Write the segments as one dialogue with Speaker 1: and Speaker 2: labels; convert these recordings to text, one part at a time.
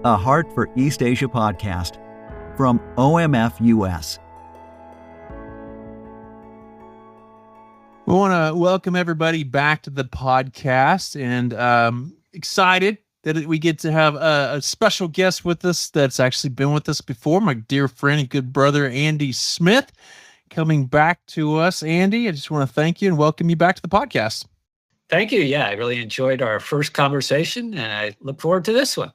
Speaker 1: a Heart for East Asia podcast from OMF US.
Speaker 2: We want to welcome everybody back to the podcast, and excited that we get to have a special guest with us that's actually been with us before, my dear friend and good brother, Andy Smith, coming back to us. Andy, I just want to thank you and welcome you back to the podcast.
Speaker 3: Thank you. Yeah, I really enjoyed our first conversation, and I look forward to this one.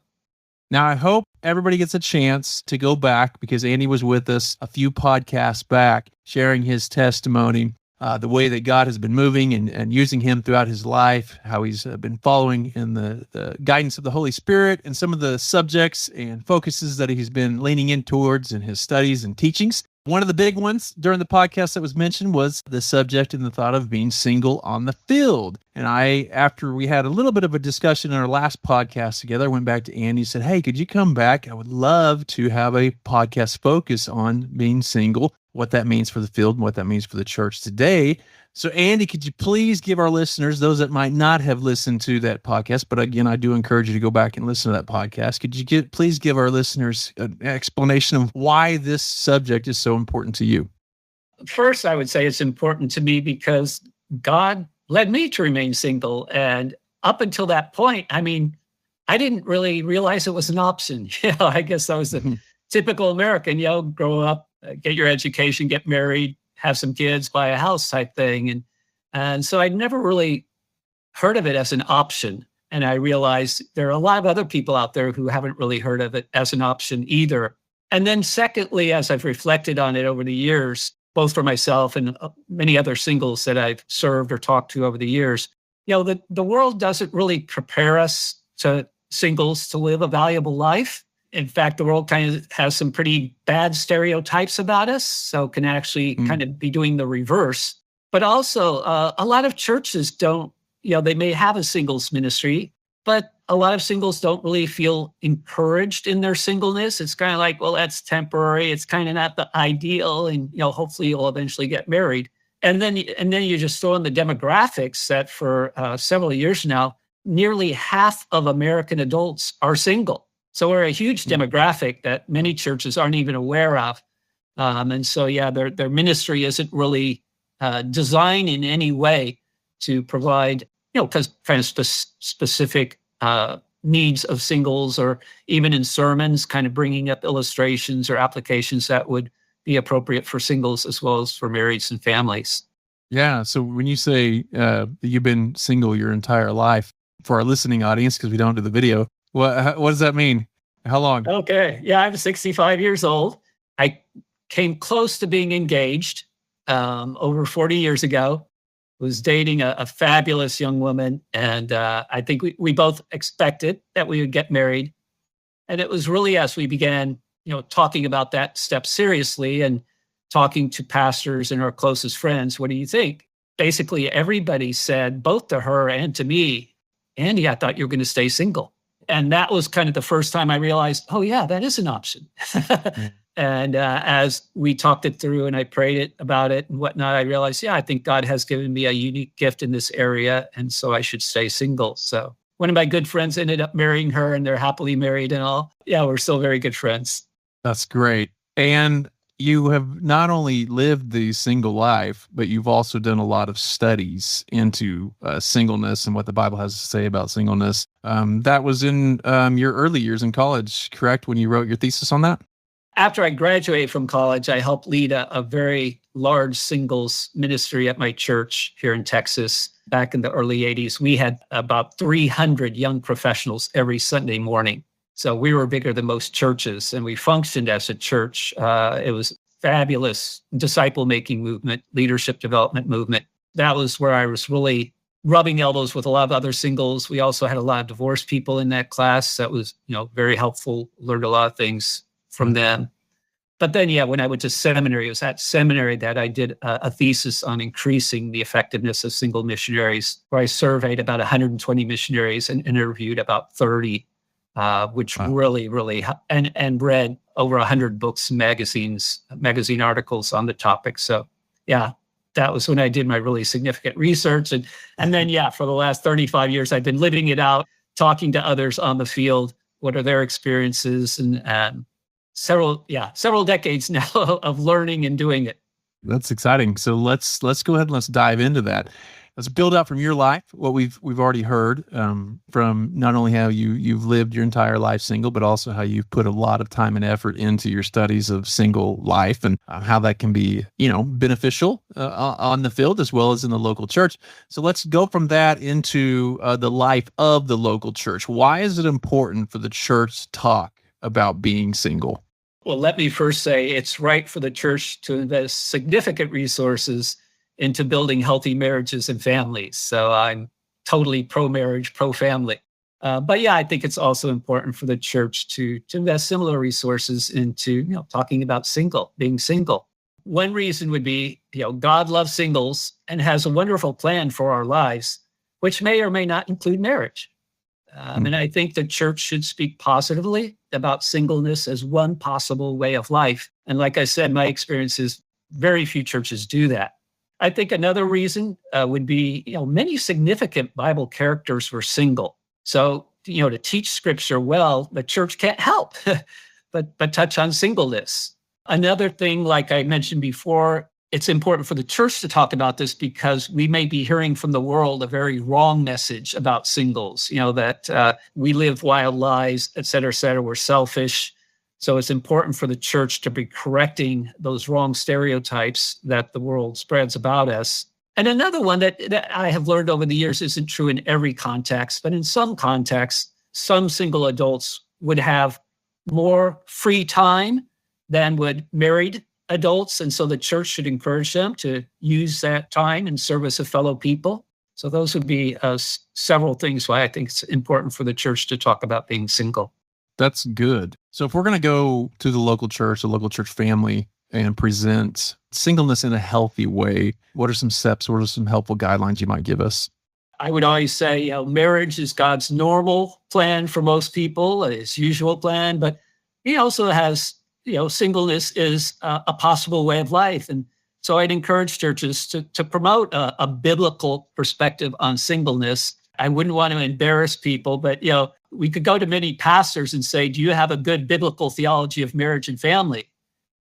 Speaker 2: Now, I hope everybody gets a chance to go back, because Andy was with us a few podcasts back, sharing his testimony, the way that God has been moving and using him throughout his life, how he's been following in the guidance of the Holy Spirit, and some of the subjects and focuses that he's been leaning in towards in his studies and teachings. One of the big ones during the podcast that was mentioned was the subject and the thought of being single on the field. And after we had a little bit of a discussion in our last podcast together, I went back to Andy and said, hey, could you come back? I would love to have a podcast focus on being single, what that means for the field and what that means for the church today. So Andy, could you please give our listeners, those that might not have listened to that podcast, but again, I do encourage you to go back and listen to that podcast. Could you please give our listeners an explanation of why this subject is so important to you?
Speaker 3: First, I would say it's important to me because God led me to remain single. And up until that point, I didn't really realize it was an option. I guess I was a typical American, grow up, get your education, get married, have some kids, buy a house type thing. And so I'd never really heard of it as an option. And I realized there are a lot of other people out there who haven't really heard of it as an option either. And then secondly, as I've reflected on it over the years, both for myself and many other singles that I've served or talked to over the years, the world doesn't really prepare us to singles to live a valuable life. In fact, the world kind of has some pretty bad stereotypes about us, so can actually kind of be doing the reverse. But also, a lot of churches don't, they may have a singles ministry, but a lot of singles don't really feel encouraged in their singleness. It's kind of like, well, that's temporary. It's kind of not the ideal, and hopefully you'll eventually get married. And then you just throw in the demographics that for several years now, nearly half of American adults are single. So we're a huge demographic that many churches aren't even aware of. And so, their ministry isn't really designed in any way to provide, kind of specific needs of singles, or even in sermons, kind of bringing up illustrations or applications that would be appropriate for singles as well as for marrieds and families.
Speaker 2: Yeah. So when you say that you've been single your entire life, for our listening audience, because we don't do the video, what does that mean? How long?
Speaker 3: Okay. Yeah, I'm 65 years old. I came close to being engaged over 40 years ago. Was dating a fabulous young woman. And I think we both expected that we would get married. And it was really as we began, talking about that step seriously and talking to pastors and our closest friends, what do you think? Basically, everybody said, both to her and to me, Andy, I thought you were going to stay single. And that was kind of the first time I realized, oh yeah, that is an option. And as we talked it through and I prayed about it and whatnot, I realized, I think God has given me a unique gift in this area. And so I should stay single. So one of my good friends ended up marrying her, and they're happily married and all. Yeah, we're still very good friends.
Speaker 2: That's great. And you have not only lived the single life, but you've also done a lot of studies into singleness and what the Bible has to say about singleness. That was in your early years in college, correct, when you wrote your thesis on that?
Speaker 3: After I graduated from college, I helped lead a very large singles ministry at my church here in Texas. Back in the early 80s, we had about 300 young professionals every Sunday morning. So we were bigger than most churches, and we functioned as a church. It was fabulous disciple-making movement, leadership development movement. That was where I was really rubbing elbows with a lot of other singles. We also had a lot of divorced people in that class. That was, very helpful. Learned a lot of things from them. But then, when I went to seminary, it was at seminary that I did a thesis on increasing the effectiveness of single missionaries, where I surveyed about 120 missionaries and interviewed about 30. Which really, and read over 100 books, magazine articles on the topic. So that was when I did my really significant research. And then, for the last 35 years, I've been living it out, talking to others on the field, what are their experiences, and several decades now of learning and doing it.
Speaker 2: That's exciting. So let's go ahead and let's dive into that. Let's build out from your life what we've already heard from not only how you've lived your entire life single, but also how you've put a lot of time and effort into your studies of single life and how that can be beneficial on the field as well as in the local church. So let's go from that into the life of the local church. Why is it important for the church to talk about being single?
Speaker 3: Well, let me first say it's right for the church to invest significant resources into building healthy marriages and families. So I'm totally pro-marriage, pro-family. But yeah, I think it's also important for the church to invest similar resources into talking about being single. One reason would be, God loves singles and has a wonderful plan for our lives, which may or may not include marriage. And I think the church should speak positively about singleness as one possible way of life. And like I said, my experience is very few churches do that. I think another reason would be, many significant Bible characters were single. So, to teach scripture well, the church can't help but touch on singleness. Another thing, like I mentioned before, it's important for the church to talk about this because we may be hearing from the world a very wrong message about singles, that we live wild lives, et cetera, we're selfish. So it's important for the church to be correcting those wrong stereotypes that the world spreads about us. And another one that I have learned over the years isn't true in every context, but in some contexts, some single adults would have more free time than would married adults. And so the church should encourage them to use that time in service of fellow people. So those would be several things why I think it's important for the church to talk about being single.
Speaker 2: That's good. So if we're going to go to the local church family, and present singleness in a healthy way, what are some steps? What are some helpful guidelines you might give us?
Speaker 3: I would always say, marriage is God's normal plan for most people, his usual plan, but he also has, singleness is a possible way of life. And so I'd encourage churches to promote a biblical perspective on singleness. I wouldn't want to embarrass people, but, we could go to many pastors and say, do you have a good biblical theology of marriage and family?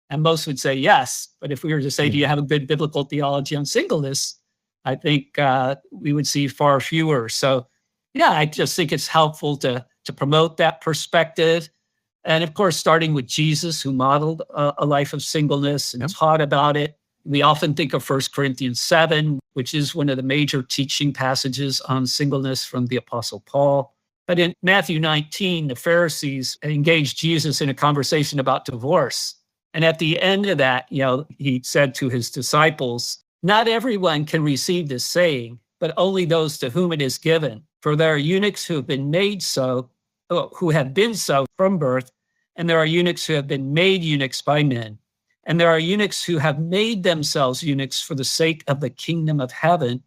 Speaker 3: And most would say yes. But if we were to say, do you have a good biblical theology on singleness? I think we would see far fewer. So, I just think it's helpful to promote that perspective. And of course, starting with Jesus, who modeled a life of singleness and taught about it. We often think of 1 Corinthians 7, which is one of the major teaching passages on singleness from the Apostle Paul. But in Matthew 19, the Pharisees engaged Jesus in a conversation about divorce. And at the end of that, he said to his disciples, not everyone can receive this saying, but only those to whom it is given. For there are eunuchs who have been made so, who have been so from birth, and there are eunuchs who have been made eunuchs by men. And there are eunuchs who have made themselves eunuchs for the sake of the kingdom of heaven.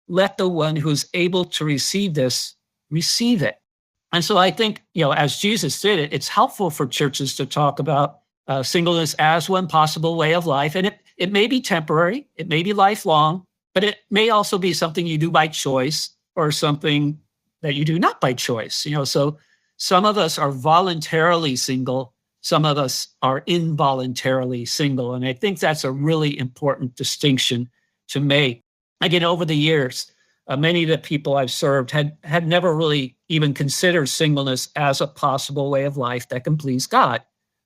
Speaker 3: Let the one who is able to receive this, receive it. And so I think, as Jesus did it, it's helpful for churches to talk about singleness as one possible way of life. And it may be temporary, it may be lifelong, but it may also be something you do by choice or something that you do not by choice. So some of us are voluntarily single, some of us are involuntarily single. And I think that's a really important distinction to make. Again, over the years, many of the people I've served had never really even considered singleness as a possible way of life that can please God.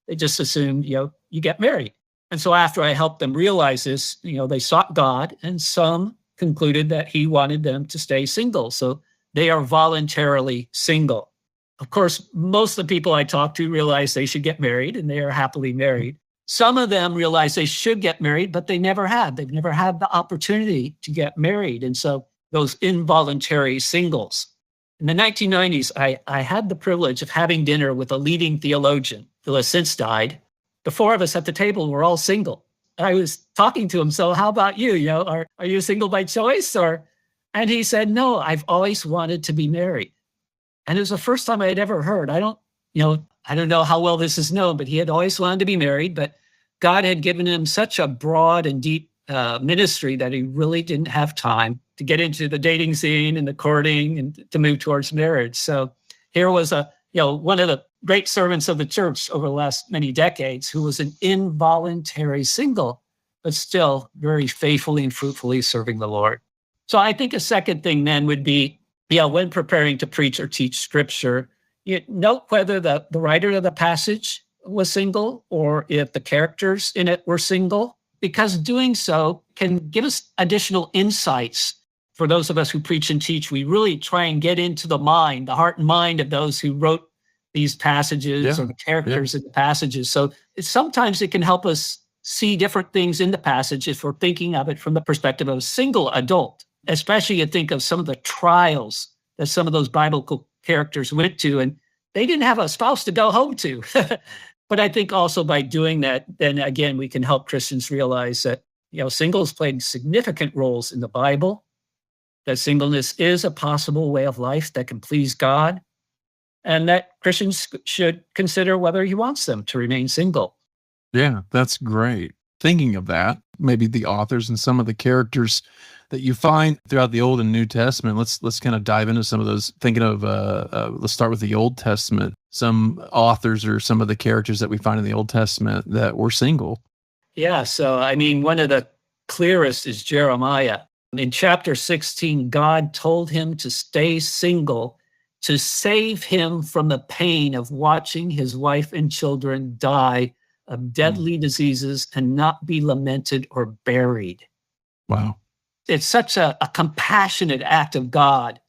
Speaker 3: They just assumed, you get married. And so after I helped them realize this, they sought God, and some concluded that he wanted them to stay single. So they are voluntarily single. Of course, most of the people I talk to realize they should get married, and they are happily married. Some of them realize they should get married, but they never have. They've never had the opportunity to get married. And so those involuntary singles. In the 1990s, I had the privilege of having dinner with a leading theologian who has since died. The four of us at the table were all single. I was talking to him, so how about you? Are you single by choice? And he said, no, I've always wanted to be married. And it was the first time I had ever heard. I don't know how well this is known, but he had always wanted to be married, but God had given him such a broad and deep ministry that he really didn't have time to get into the dating scene and the courting and to move towards marriage. So here was a one of the great servants of the church over the last many decades who was an involuntary single, but still very faithfully and fruitfully serving the Lord. So I think a second thing then would be, when preparing to preach or teach scripture, you note whether the writer of the passage was single or if the characters in it were single, because doing so can give us additional insights. For those of us who preach and teach, we really try and get into the heart and mind of those who wrote these passages or the characters in the passages. So sometimes it can help us see different things in the passage if we're thinking of it from the perspective of a single adult, especially you think of some of the trials that some of those biblical characters went to, and they didn't have a spouse to go home to. But I think also by doing that, then again, we can help Christians realize that, singles played significant roles in the Bible, that singleness is a possible way of life that can please God, and that Christians should consider whether he wants them to remain single.
Speaker 2: Yeah, that's great. Thinking of that, maybe the authors and some of the characters that you find throughout the Old and New Testament, let's kind of dive into some of those. Thinking of, let's start with the Old Testament, some authors or some of the characters that we find in the Old Testament that were single.
Speaker 3: Yeah, so one of the clearest is Jeremiah. In chapter 16, God told him to stay single to save him from the pain of watching his wife and children die of deadly diseases and not be lamented or buried.
Speaker 2: Wow.
Speaker 3: It's such a compassionate act of God.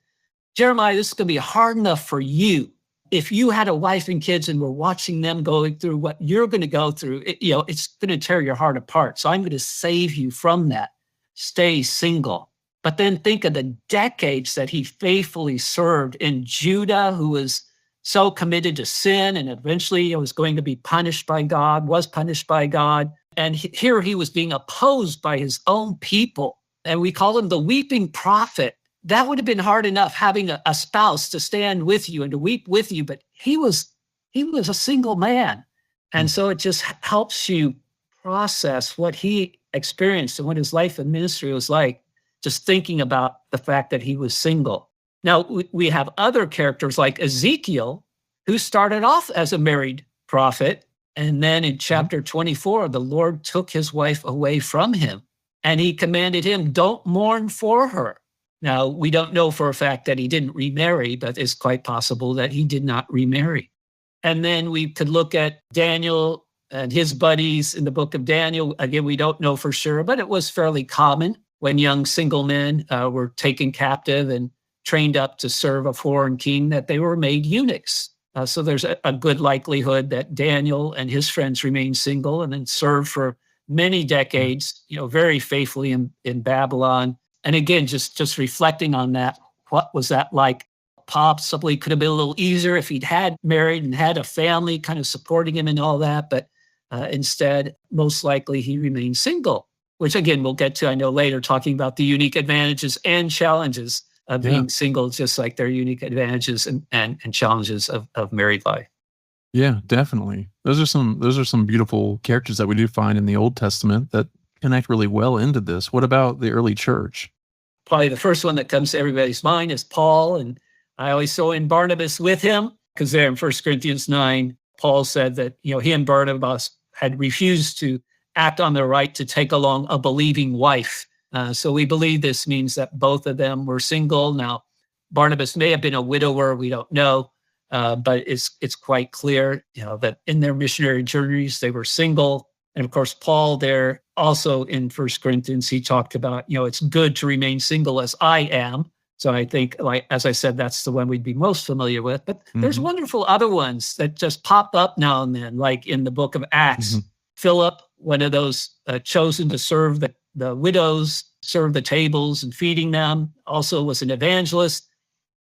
Speaker 3: Jeremiah, this is going to be hard enough for you. If you had a wife and kids and were watching them going through what you're going to go through, it's going to tear your heart apart. So I'm going to save you from that. Stay single. But then think of the decades that he faithfully served in Judah, who was so committed to sin and eventually was going to be punished by God, was punished by God. And here he was being opposed by his own people. And we call him the weeping prophet. That would have been hard enough having a spouse to stand with you and to weep with you. But he was a single man. And so it just helps you process what he experienced and what his life and ministry was like, just thinking about the fact that he was single. Now, we have other characters like Ezekiel, who started off as a married prophet. And then in chapter 24, the Lord took his wife away from him. And he commanded him, don't mourn for her. Now, we don't know for a fact that he didn't remarry, but it's quite possible that he did not remarry. And then we could look at Daniel and his buddies in the book of Daniel. Again, we don't know for sure, but it was fairly common when young single men were taken captive and trained up to serve a foreign king that they were made eunuchs. So there's a good likelihood that Daniel and his friends remained single and then served for many decades, very faithfully in Babylon. And again, just reflecting on that, what was that like? Possibly could have been a little easier if he'd had married and had a family kind of supporting him and all that. But instead, most likely he remained single, which again, we'll get to, I know later, talking about the unique advantages and challenges of being single, just like their unique advantages and challenges of married life.
Speaker 2: Yeah, definitely. Those are some beautiful characters that we do find in the Old Testament that connect really well into this. What about the early church?
Speaker 3: Probably the first one that comes to everybody's mind is Paul. And I always throw in Barnabas with him, because there in 1 Corinthians 9, Paul said that, he and Barnabas had refused to act on their right to take along a believing wife. So we believe this means that both of them were single. Now, Barnabas may have been a widower, we don't know. But it's quite clear, that in their missionary journeys, they were single. And of course, Paul there also in 1 Corinthians, he talked about, it's good to remain single as I am. So I think, like, as I said, that's the one we'd be most familiar with. But there's wonderful other ones that just pop up now and then, like in the book of Acts. Philip, one of those chosen to serve the widows, serve the tables and feeding them, also was an evangelist.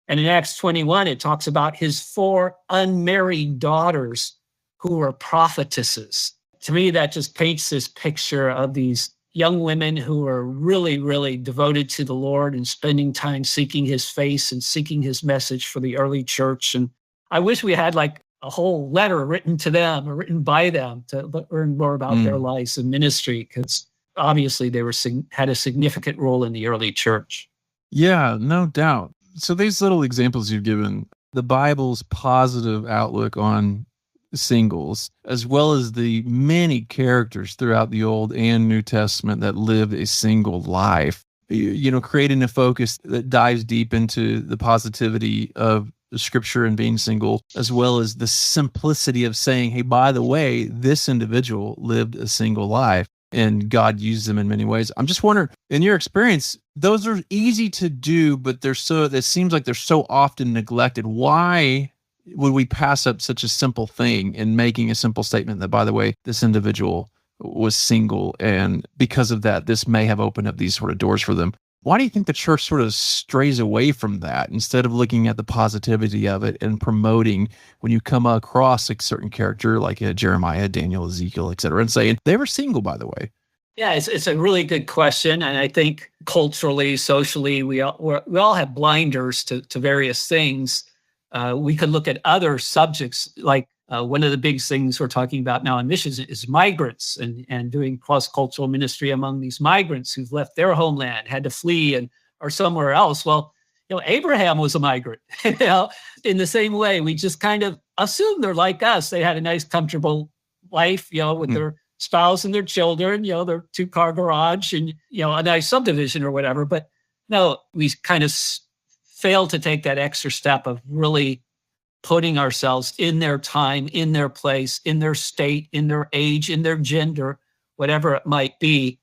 Speaker 3: And in Acts 21, it talks about his 4 unmarried daughters who were prophetesses. To me, that just paints this picture of these young women who are really, really devoted to the Lord and spending time seeking his face and seeking his message for the early church. And I wish we had like a whole letter written to them or written by them to learn more about their lives and ministry, because obviously they had a significant role in the early church.
Speaker 2: Yeah, no doubt. So these little examples you've given, the Bible's positive outlook on singles, as well as the many characters throughout the Old and New Testament that lived a single life, creating a focus that dives deep into the positivity of the scripture and being single, as well as the simplicity of saying, hey, by the way, this individual lived a single life and God used them in many ways. I'm just wondering, in your experience, those are easy to do, but it seems like they're so often neglected. Why would we pass up such a simple thing in making a simple statement that, by the way, this individual was single, and because of that, this may have opened up these sort of doors for them? Why do you think the church sort of strays away from that instead of looking at the positivity of it and promoting when you come across a certain character like Jeremiah, Daniel, Ezekiel, et cetera, and saying they were single, by the way?
Speaker 3: Yeah, it's a really good question. And I think culturally, socially, we all have blinders to various things. We could look at other subjects, like one of the big things we're talking about now in missions is migrants and doing cross-cultural ministry among these migrants who've left their homeland, had to flee and are somewhere else. Well, Abraham was a migrant. In the same way, we just kind of assume they're like us. They had a nice, comfortable life, with their spouse and their children, their 2-car garage and, a nice subdivision or whatever. But no, we kind of fail to take that extra step of really putting ourselves in their time, in their place, in their state, in their age, in their gender, whatever it might be,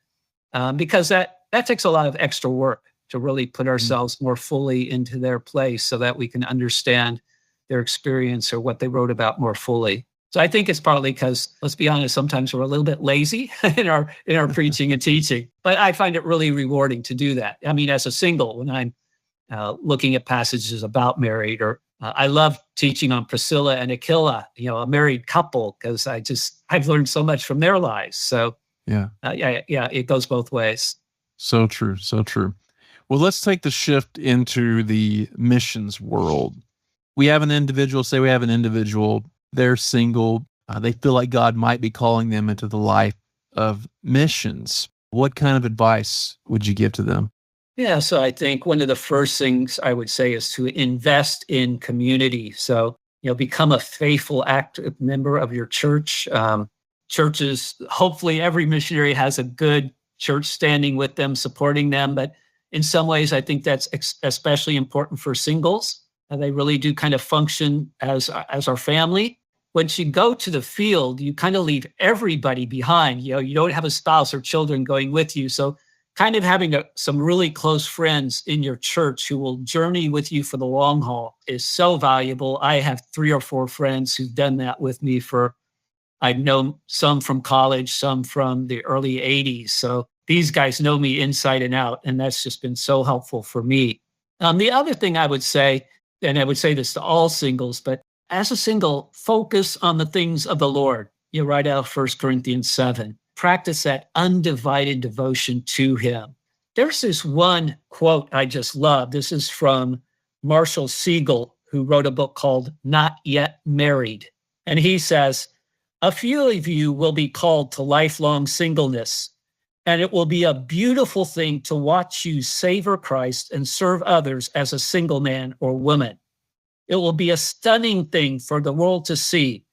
Speaker 3: because that takes a lot of extra work to really put ourselves more fully into their place so that we can understand their experience or what they wrote about more fully. So I think it's partly because, let's be honest, sometimes we're a little bit lazy in our preaching and teaching, but I find it really rewarding to do that. I mean, as a single, when I'm looking at passages about married, or I love teaching on Priscilla and Aquila, a married couple, because I've learned so much from their lives. So yeah, it goes both ways.
Speaker 2: So true, so true. Well, let's take the shift into the missions world. We have an individual, they're single. They feel like God might be calling them into the life of missions. What kind of advice would you give to them?
Speaker 3: Yeah, so I think one of the first things I would say is to invest in community. So, become a faithful, active member of your church. Churches, hopefully every missionary has a good church standing with them, supporting them. But in some ways, I think that's especially important for singles. They really do kind of function as our family. Once you go to the field, you kind of leave everybody behind. You don't have a spouse or children going with you. So kind of having some really close friends in your church who will journey with you for the long haul is so valuable. I have 3 or 4 friends who've done that with me I've known some from college, some from the early 80s. So these guys know me inside and out, and that's just been so helpful for me. The other thing I would say, and I would say this to all singles, but as a single, focus on the things of the Lord. Right out of 1 Corinthians 7. Practice that undivided devotion to him. There's this one quote I just love. This is from Marshall Siegel, who wrote a book called Not Yet Married. And he says, "A few of you will be called to lifelong singleness, and it will be a beautiful thing to watch you savor Christ and serve others as a single man or woman. It will be a stunning thing for the world to see.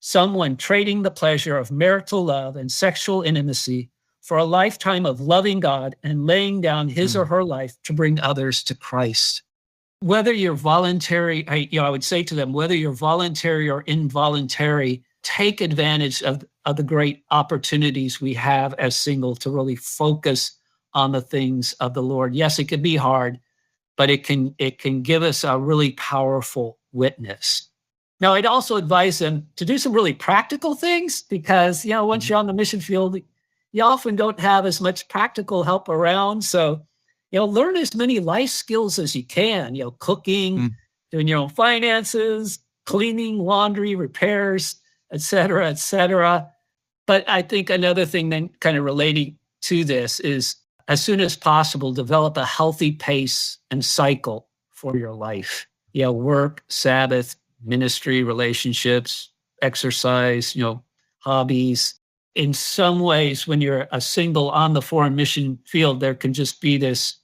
Speaker 3: Someone trading the pleasure of marital love and sexual intimacy for a lifetime of loving God and laying down his or her life to bring others to Christ." Whether you're voluntary, I would say to them, whether you're voluntary or involuntary, take advantage of the great opportunities we have as single to really focus on the things of the Lord. Yes, it can be hard, but it can give us a really powerful witness. Now, I'd also advise them to do some really practical things because, once you're on the mission field, you often don't have as much practical help around. So, learn as many life skills as you can, cooking, doing your own finances, cleaning, laundry, repairs, et cetera, et cetera. But I think another thing then kind of relating to this is as soon as possible, develop a healthy pace and cycle for your life. Work, Sabbath, ministry, relationships, exercise, hobbies. In some ways, when you're a single on the foreign mission field, there can just be this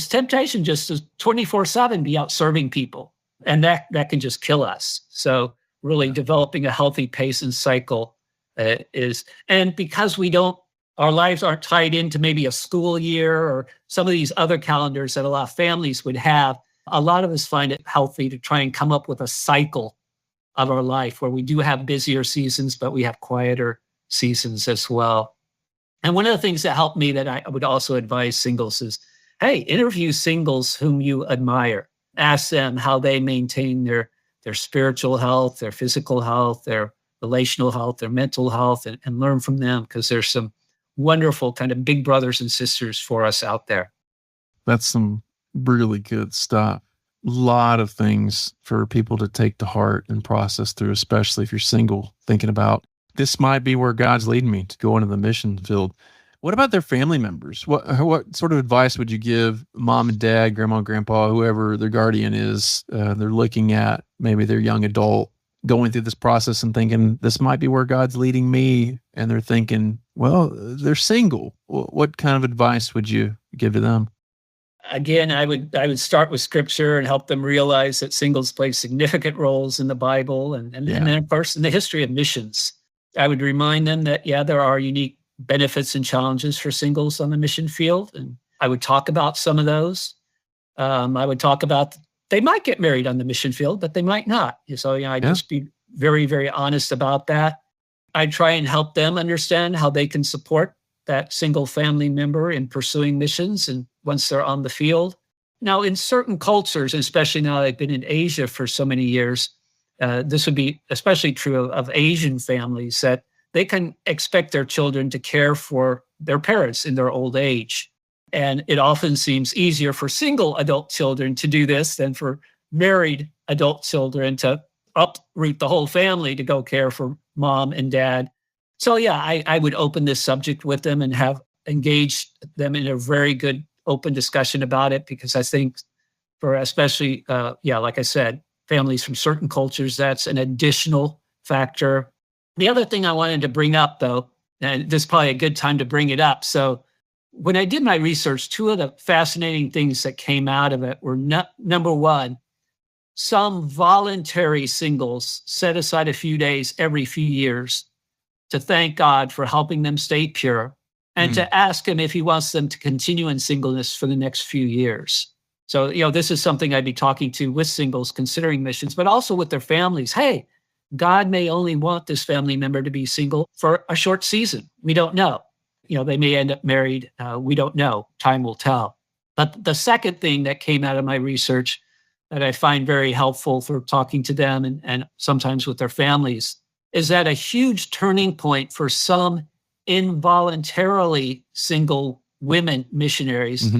Speaker 3: temptation just to 24/7 be out serving people. And that can just kill us. So really developing a healthy pace and cycle and because our lives aren't tied into maybe a school year or some of these other calendars that a lot of families would have, a lot of us find it healthy to try and come up with a cycle of our life where we do have busier seasons, but we have quieter seasons as well. And one of the things that helped me that I would also advise singles is, hey, interview singles whom you admire. Ask them how they maintain their spiritual health, their physical health, their relational health, their mental health, and learn from them, because there's some wonderful kind of big brothers and sisters for us out there.
Speaker 2: That's some really good stuff. A lot of things for people to take to heart and process through, especially if you're single, thinking about this might be where God's leading me to go into the mission field. What about their family members? What sort of advice would you give mom and dad, grandma and grandpa, whoever their guardian is? They're looking at maybe their young adult going through this process and thinking, this might be where God's leading me. And they're thinking, well, they're single. What kind of advice would you give to them?
Speaker 3: Again, I would start with scripture and help them realize that singles play significant roles in the Bible and then, of course, in the history of missions. I would remind them that, there are unique benefits and challenges for singles on the mission field. And I would talk about some of those. I would talk about they might get married on the mission field, but they might not. So, I'd just be very, very honest about that. I'd try and help them understand how they can support that single family member in pursuing missions and once they're on the field. Now, in certain cultures, especially now I've been in Asia for so many years, this would be especially true of Asian families, that they can expect their children to care for their parents in their old age. And it often seems easier for single adult children to do this than for married adult children to uproot the whole family to go care for mom and dad. So I would open this subject with them and have engaged them in a very good open discussion about it, because I think for especially, like I said, families from certain cultures, that's an additional factor. The other thing I wanted to bring up, though, and this is probably a good time to bring it up. So when I did my research, two of the fascinating things that came out of it were number one, some voluntary singles set aside a few days every few years to thank God for helping them stay pure and to ask him if he wants them to continue in singleness for the next few years. So, this is something I'd be talking to with singles considering missions, but also with their families. Hey, God may only want this family member to be single for a short season. We don't know. They may end up married. We don't know. Time will tell. But the second thing that came out of my research that I find very helpful for talking to them and sometimes with their families is that a huge turning point for some involuntarily single women missionaries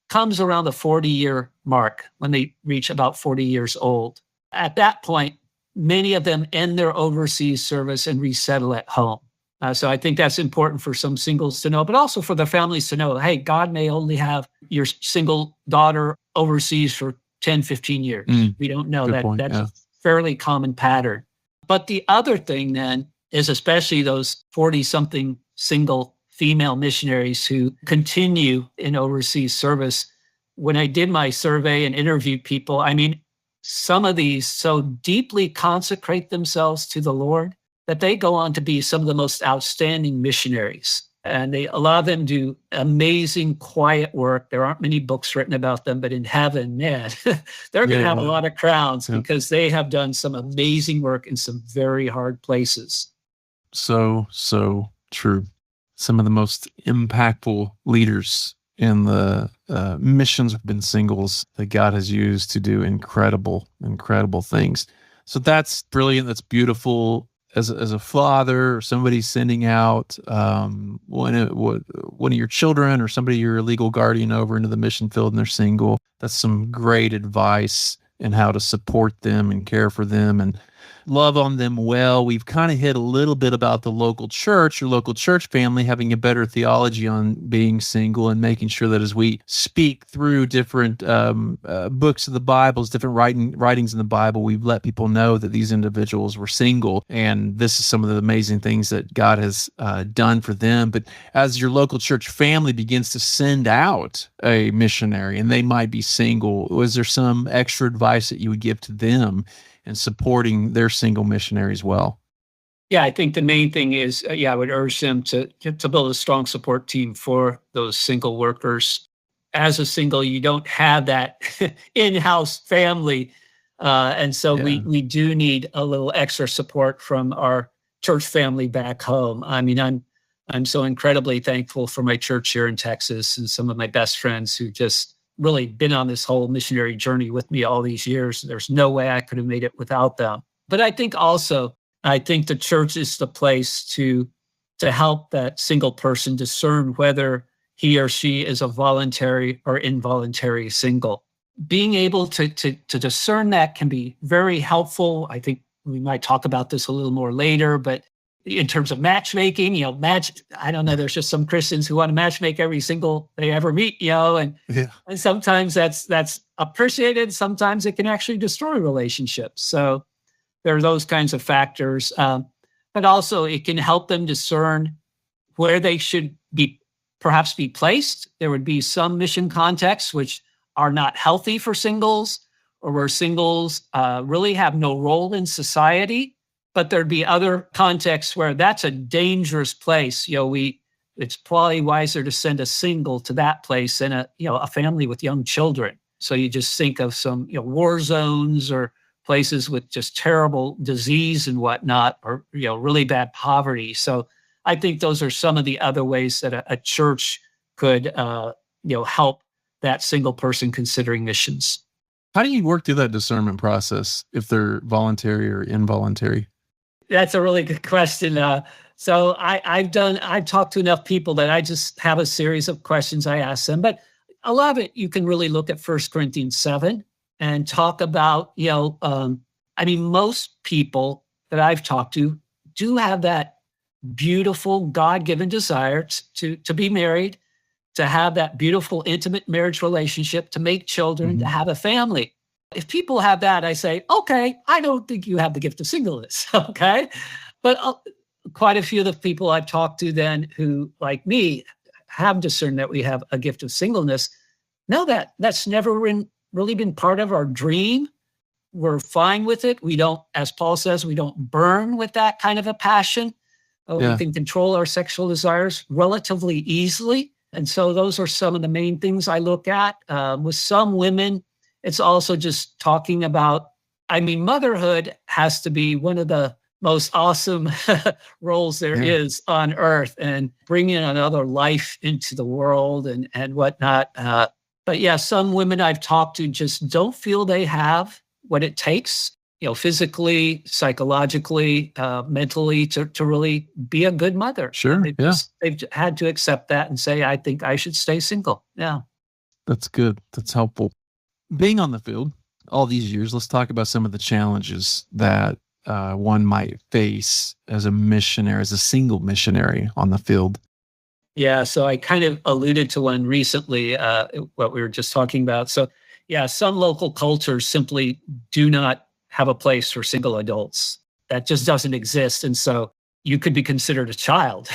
Speaker 3: comes around the 40-year mark, when they reach about 40 years old. At that point, many of them end their overseas service and resettle at home. So I think that's important for some singles to know, but also for the families to know, hey, God may only have your single daughter overseas for 10, 15 years. We don't know. That's a fairly common pattern. But the other thing then is, especially those 40-something single female missionaries who continue in overseas service. When I did my survey and interviewed people, some of these so deeply consecrate themselves to the Lord that they go on to be some of the most outstanding missionaries. And a lot of them do amazing quiet work. There aren't many books written about them, but in heaven, man, they're going to have a lot of crowns because they have done some amazing work in some very hard places.
Speaker 2: So true. Some of the most impactful leaders in the missions have been singles that God has used to do incredible things. So that's brilliant. That's beautiful. As a father or somebody sending out one of your children or somebody you're a legal guardian over into the mission field and they're single, that's some great advice in how to support them and care for them. And love on them well. We've kind of hit a little bit about the local church or local church family having a better theology on being single and making sure that as we speak through different books of the Bibles, different writings in the Bible, we've let people know that these individuals were single. And this is some of the amazing things that God has done for them. But as your local church family begins to send out a missionary and they might be single, was there some extra advice that you would give to them and supporting their single missionary as well?
Speaker 3: Yeah, I think the main thing is, I would urge them to build a strong support team for those single workers. As a single, you don't have that in-house family. And so we do need a little extra support from our church family back home. I mean, I'm so incredibly thankful for my church here in Texas and some of my best friends who just really been on this whole missionary journey with me all these years. There's no way I could have made it without them. But I think the church is the place to help that single person discern whether he or she is a voluntary or involuntary single. Being able to discern that can be very helpful. I think we might talk about this a little more later, but in terms of matchmaking, I don't know, there's just some Christians who want to matchmake every single they ever meet, and sometimes that's appreciated. Sometimes it can actually destroy relationships. So there are those kinds of factors. But also it can help them discern where they should perhaps be placed. There would be some mission contexts which are not healthy for singles, or where singles really have no role in society. But there'd be other contexts where that's a dangerous place. It's probably wiser to send a single to that place than a family with young children. So you just think of some war zones or places with just terrible disease and whatnot, or really bad poverty. So I think those are some of the other ways that a church could help that single person considering missions.
Speaker 2: How do you work through that discernment process if they're voluntary or involuntary?
Speaker 3: That's a really good question. So I've talked to enough people that I just have a series of questions I ask them. But a lot of it, you can really look at 1 Corinthians 7 and talk about, most people that I've talked to do have that beautiful God-given desire to be married, to have that beautiful, intimate marriage relationship, to make children, to have a family. If people have that, I say, okay, I don't think you have the gift of singleness, okay? But quite a few of the people I've talked to then who, like me, have discerned that we have a gift of singleness, know that that's never really been part of our dream. We're fine with it. We don't, as Paul says, we don't burn with that kind of a passion. We can control our sexual desires relatively easily. And so those are some of the main things I look at. With some women, it's also just talking about, motherhood has to be one of the most awesome roles there is on earth, and bringing another life into the world and whatnot. But some women I've talked to just don't feel they have what it takes, physically, psychologically, mentally to really be a good mother.
Speaker 2: Sure.
Speaker 3: They've had to accept that and say, I think I should stay single. Yeah.
Speaker 2: That's good. That's helpful. Being on the field all these years, let's talk about some of the challenges that one might face as a missionary, as a single missionary on the field.
Speaker 3: Yeah, so I kind of alluded to one recently, what we were just talking about. So some local cultures simply do not have a place for single adults. That just doesn't exist. And so you could be considered a child.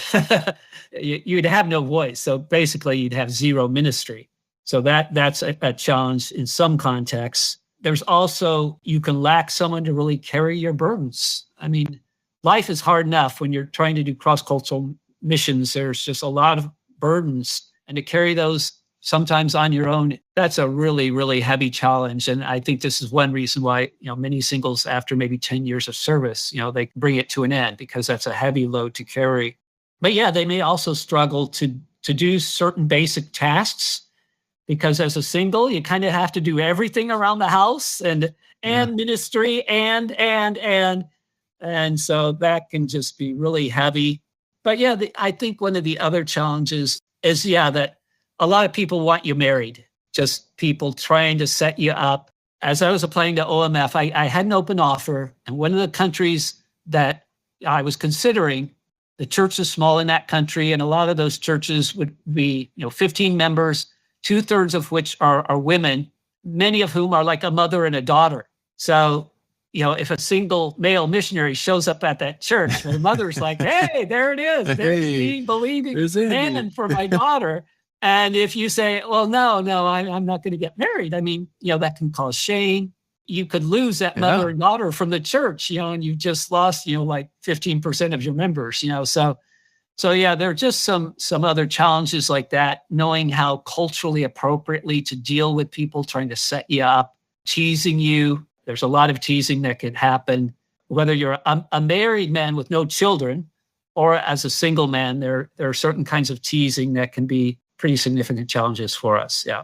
Speaker 3: You'd have no voice. So basically you'd have zero ministry. So that's a challenge in some contexts. There's also, you can lack someone to really carry your burdens. Life is hard enough when you're trying to do cross-cultural missions. There's just a lot of burdens, and to carry those sometimes on your own, that's a really, really heavy challenge. And I think this is one reason why, many singles after maybe 10 years of service, they bring it to an end, because that's a heavy load to carry. But they may also struggle to do certain basic tasks, because as a single, you kind of have to do everything around the house and ministry and so that can just be really heavy. But I think one of the other challenges is that a lot of people want you married, just people trying to set you up. as I was applying to OMF, I had an open offer. And one of the countries that I was considering, the church is small in that country. And a lot of those churches would be, 15 members, 2/3 of which are women, many of whom are like a mother and a daughter. So, if a single male missionary shows up at that church, the mother's like, hey, there it is. There's me believing man for my daughter. And if you say, well, no, I'm not going to get married. I mean, that can cause shame. You could lose that mother and daughter from the church, and you've just lost, like 15% of your members, So yeah, there are just some other challenges like that, knowing how culturally appropriately to deal with people trying to set you up, teasing you. There's a lot of teasing that can happen, whether you're a married man with no children or as a single man, there are certain kinds of teasing that can be pretty significant challenges for us. Yeah.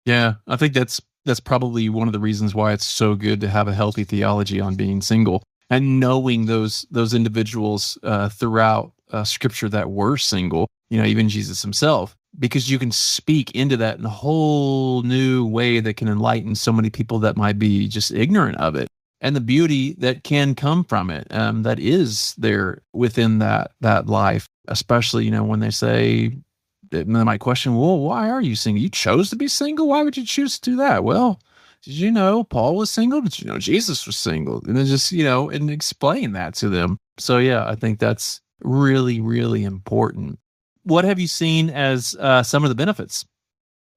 Speaker 2: Yeah. I think that's probably one of the reasons why it's so good to have a healthy theology on being single and knowing those individuals throughout scripture that were single, even Jesus himself, because you can speak into that in a whole new way that can enlighten so many people that might be just ignorant of it, and the beauty that can come from it, that is there within that life, especially, when they say, they might question, well, why are you single? You chose to be single. Why would you choose to do that? Well, did you know Paul was single? Did you know Jesus was single? And then just, and explain that to them. So yeah, I think that's really, really important. What have you seen as some of the benefits?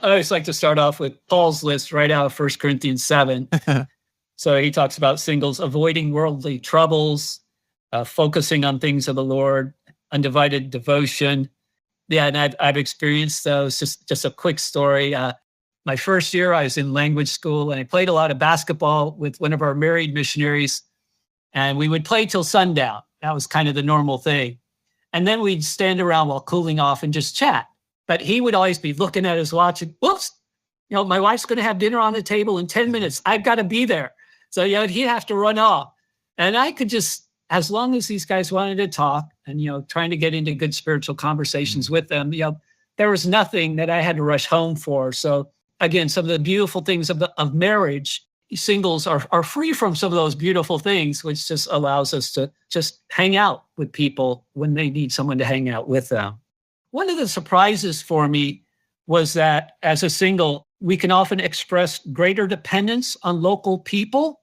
Speaker 3: I always like to start off with Paul's list right out of 1 Corinthians 7. So he talks about singles avoiding worldly troubles, focusing on things of the Lord, undivided devotion. Yeah, and I've experienced those. Just a quick story. My first year, I was in language school, and I played a lot of basketball with one of our married missionaries, and we would play till sundown. That was kind of the normal thing. And then we'd stand around while cooling off and just chat. But he would always be looking at his watch and, whoops, my wife's going to have dinner on the table in 10 minutes. I've got to be there. So, he'd have to run off. And I could just, as long as these guys wanted to talk and, trying to get into good spiritual conversations with them, there was nothing that I had to rush home for. So again, some of the beautiful things of marriage, singles are free from some of those beautiful things, which just allows us to just hang out with people when they need someone to hang out with them. One of the surprises for me was that as a single, we can often express greater dependence on local people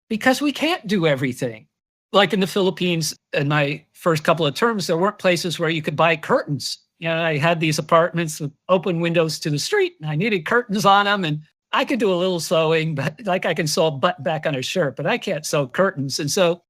Speaker 3: because we can't do everything. Like in the Philippines, in my first couple of terms, there weren't places where you could buy curtains. I had these apartments with open windows to the street, and I needed curtains on them. And I could do a little sewing, but like I can sew a button back on a shirt, but I can't sew curtains. And so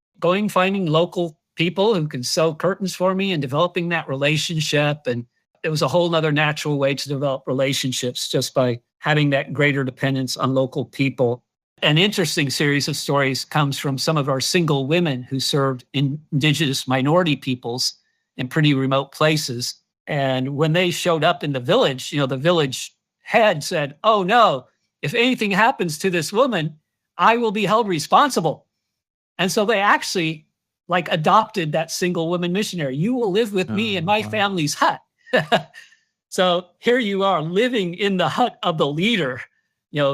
Speaker 3: finding local people who can sew curtains for me and developing that relationship. And it was a whole nother natural way to develop relationships just by having that greater dependence on local people. An interesting series of stories comes from some of our single women who served indigenous minority peoples in pretty remote places. And when they showed up in the village, the village head said, oh no, if anything happens to this woman, I will be held responsible. And so they actually adopted that single woman missionary. You will live with me in my family's hut. So here you are living in the hut of the leader,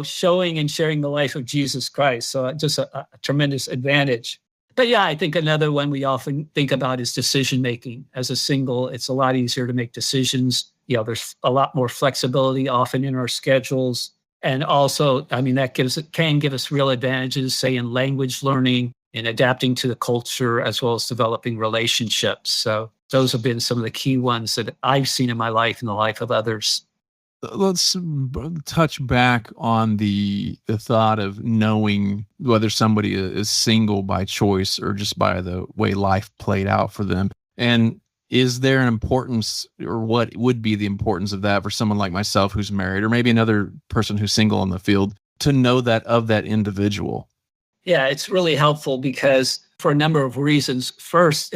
Speaker 3: showing and sharing the life of Jesus Christ. So just a tremendous advantage. But yeah, I think another one we often think about is decision-making. As a single, it's a lot easier to make decisions. There's a lot more flexibility often in our schedules. And also, that can give us real advantages, say in language learning, in adapting to the culture, as well as developing relationships. So those have been some of the key ones that I've seen in my life and the life of others.
Speaker 2: Let's touch back on the thought of knowing whether somebody is single by choice or just by the way life played out for them. And is there an importance, or what would be the importance of that for someone like myself who's married, or maybe another person who's single in the field, to know that of that individual?
Speaker 3: Yeah, it's really helpful because for a number of reasons. First,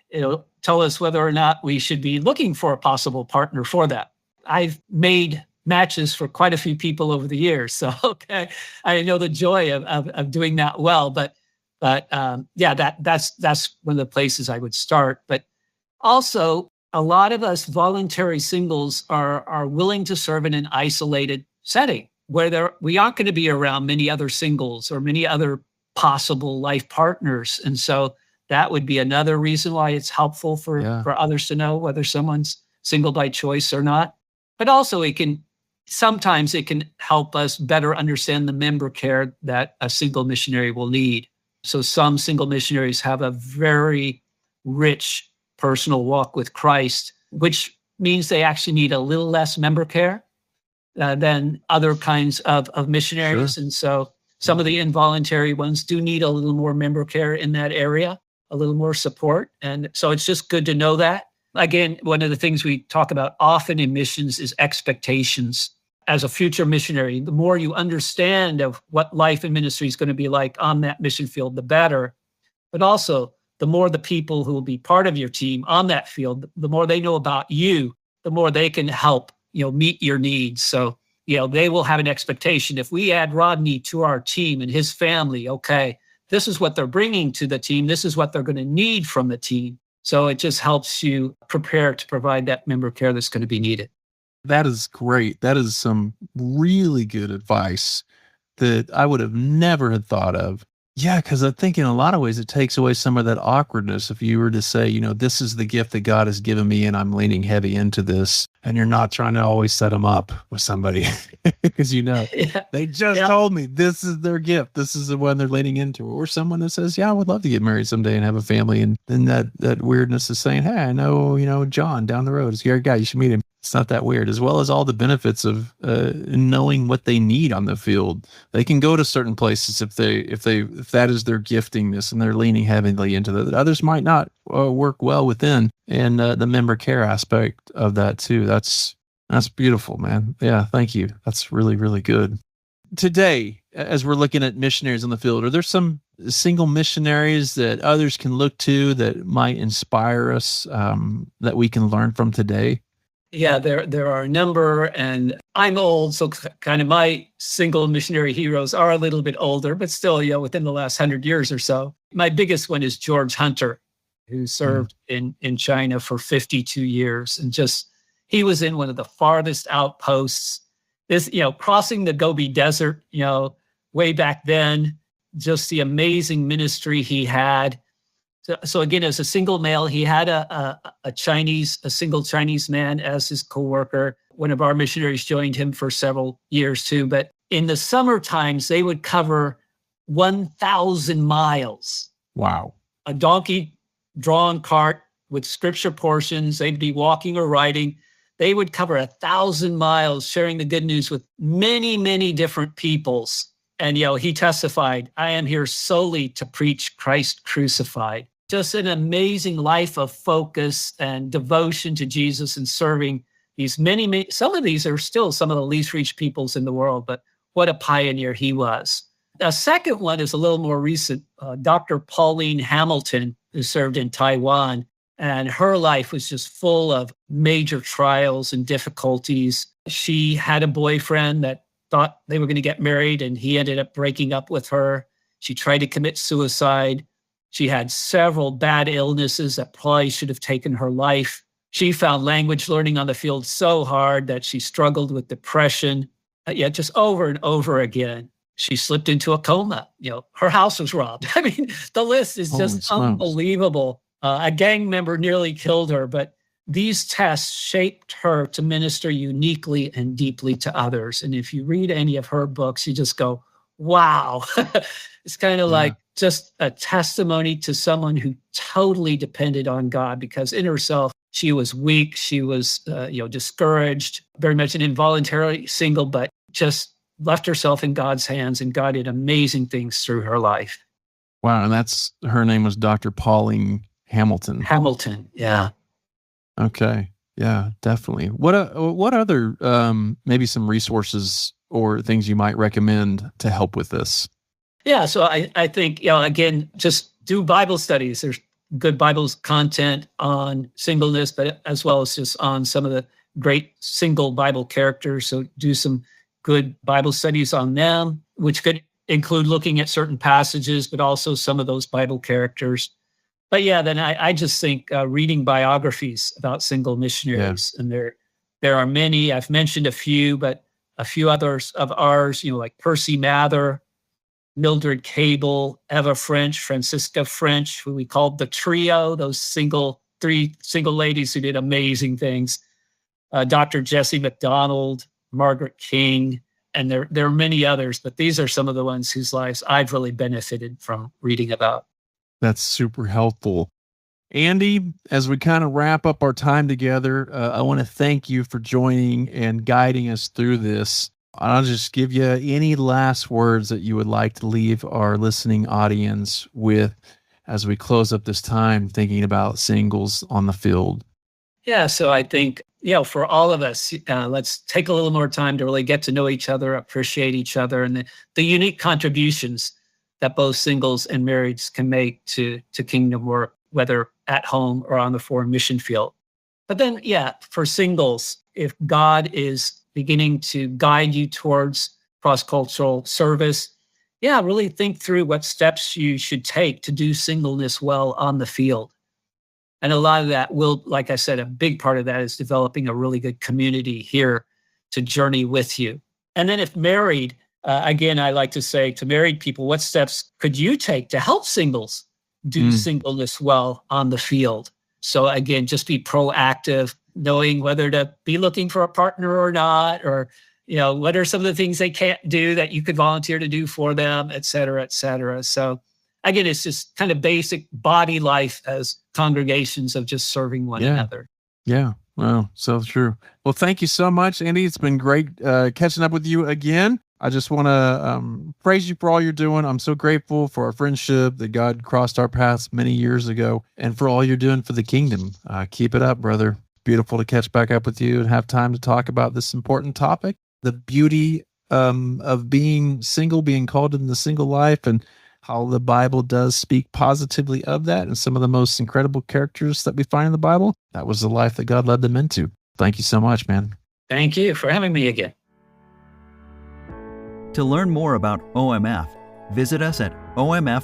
Speaker 3: it'll tell us whether or not we should be looking for a possible partner for that. I've made matches for quite a few people over the years. So, okay, I know the joy of doing that well, but yeah, that's one of the places I would start. But also, a lot of us voluntary singles are willing to serve in an isolated setting. where we aren't going to be around many other singles or many other possible life partners. And so that would be another reason why it's helpful for others to know whether someone's single by choice or not. But also sometimes it can help us better understand the member care that a single missionary will need. So some single missionaries have a very rich personal walk with Christ, which means they actually need a little less member care than other kinds of missionaries. Sure. And so some of the involuntary ones do need a little more member care in that area, a little more support. And so it's just good to know that. Again, one of the things we talk about often in missions is expectations. As a future missionary, the more you understand of what life and ministry is going to be like on that mission field, the better. But also, the more the people who will be part of your team on that field, the more they know about you, the more they can help, meet your needs. So, they will have an expectation. If we add Rodney to our team and his family, okay, this is what they're bringing to the team. This is what they're going to need from the team. So it just helps you prepare to provide that member care that's going to be needed.
Speaker 2: That is great. That is some really good advice that I would have never had thought of. Yeah, because I think in a lot of ways it takes away some of that awkwardness if you were to say, this is the gift that God has given me and I'm leaning heavy into this, and you're not trying to always set them up with somebody because they just told me this is their gift. This is the one they're leaning into. Or someone that says, yeah, I would love to get married someday and have a family. And then that weirdness is saying, hey, I know, John down the road is a great guy. You should meet him. It's not that weird, as well as all the benefits of knowing what they need on the field. They can go to certain places if that is their giftingness and they're leaning heavily into that. Others might not work well within, and the member care aspect of that too. That's beautiful, man. Yeah, thank you. That's really, really good. Today, as we're looking at missionaries on the field, are there some single missionaries that others can look to that might inspire us that we can learn from today?
Speaker 3: Yeah, there are a number, and I'm old, so kind of my single missionary heroes are a little bit older, but still, within the last 100 years or so. My biggest one is George Hunter, who served in China for 52 years, and he was in one of the farthest outposts. This, crossing the Gobi Desert, way back then, just the amazing ministry he had. So again, as a single male, he had a single Chinese man as his co-worker. One of our missionaries joined him for several years too. But in the summer times, they would cover 1,000 miles.
Speaker 2: Wow.
Speaker 3: A donkey-drawn cart with scripture portions. They'd be walking or riding. They would cover 1,000 miles, sharing the good news with many, many different peoples. And, he testified, I am here solely to preach Christ crucified. Just an amazing life of focus and devotion to Jesus and serving these many, some of these are still some of the least reached peoples in the world, but what a pioneer he was. A second one is a little more recent, Dr. Pauline Hamilton, who served in Taiwan, and her life was just full of major trials and difficulties. She had a boyfriend that thought they were going to get married, and he ended up breaking up with her. She tried to commit suicide. She had several bad illnesses that probably should have taken her life. She found language learning on the field so hard that she struggled with depression. Just over and over again. She slipped into a coma. Her house was robbed. I mean, the list is just unbelievable. A gang member nearly killed her, but these tests shaped her to minister uniquely and deeply to others. And if you read any of her books, you just go, wow. It's kind of like just a testimony to someone who totally depended on God, because in herself, she was weak. She was, discouraged, very much an involuntary single, but just left herself in God's hands, and God did amazing things through her life.
Speaker 2: Wow. And her name was Dr. Pauline Hamilton.
Speaker 3: Hamilton. Yeah.
Speaker 2: Okay. Yeah, definitely. What other, maybe some resources or things you might recommend to help with this?
Speaker 3: Yeah. So I think, again, just do Bible studies. There's good Bible content on singleness, but as well as just on some of the great single Bible characters. So do some good Bible studies on them, which could include looking at certain passages, but also some of those Bible characters. But then I just think reading biographies about single missionaries, and there are many. I've mentioned a few, but a few others of ours, like Percy Mather, Mildred Cable, Eva French, Francisca French, who we called the trio, those three single ladies who did amazing things. Dr. Jessie McDonald, Margaret King, and there are many others, but these are some of the ones whose lives I've really benefited from reading about.
Speaker 2: That's super helpful. Andy, as we kind of wrap up our time together, I want to thank you for joining and guiding us through this. I'll just give you any last words that you would like to leave our listening audience with as we close up this time thinking about singles on the field.
Speaker 3: Yeah, so I think, for all of us, let's take a little more time to really get to know each other, appreciate each other, and the unique contributions that both singles and marrieds can make to kingdom work, whether at home or on the foreign mission field. But then, for singles, if God is beginning to guide you towards cross-cultural service, really think through what steps you should take to do singleness well on the field. And a lot of that will, like I said, a big part of that is developing a really good community here to journey with you. And then if married, again, I like to say to married people, what steps could you take to help singles do singleness well on the field? So again, just be proactive, knowing whether to be looking for a partner or not, or, what are some of the things they can't do that you could volunteer to do for them, et cetera, et cetera. So again, it's just kind of basic body life as congregations of just serving one another.
Speaker 2: Yeah. Well, so true. Well, thank you so much, Andy. It's been great catching up with you again. I just want to praise you for all you're doing. I'm so grateful for our friendship, that God crossed our paths many years ago, and for all you're doing for the kingdom. Keep it up, brother. Beautiful to catch back up with you and have time to talk about this important topic, the beauty of being single, being called in the single life, and how the Bible does speak positively of that, and some of the most incredible characters that we find in the Bible. That was the life that God led them into. Thank you so much, man.
Speaker 3: Thank you for having me again.
Speaker 1: To learn more about OMF, visit us at omf.org/US.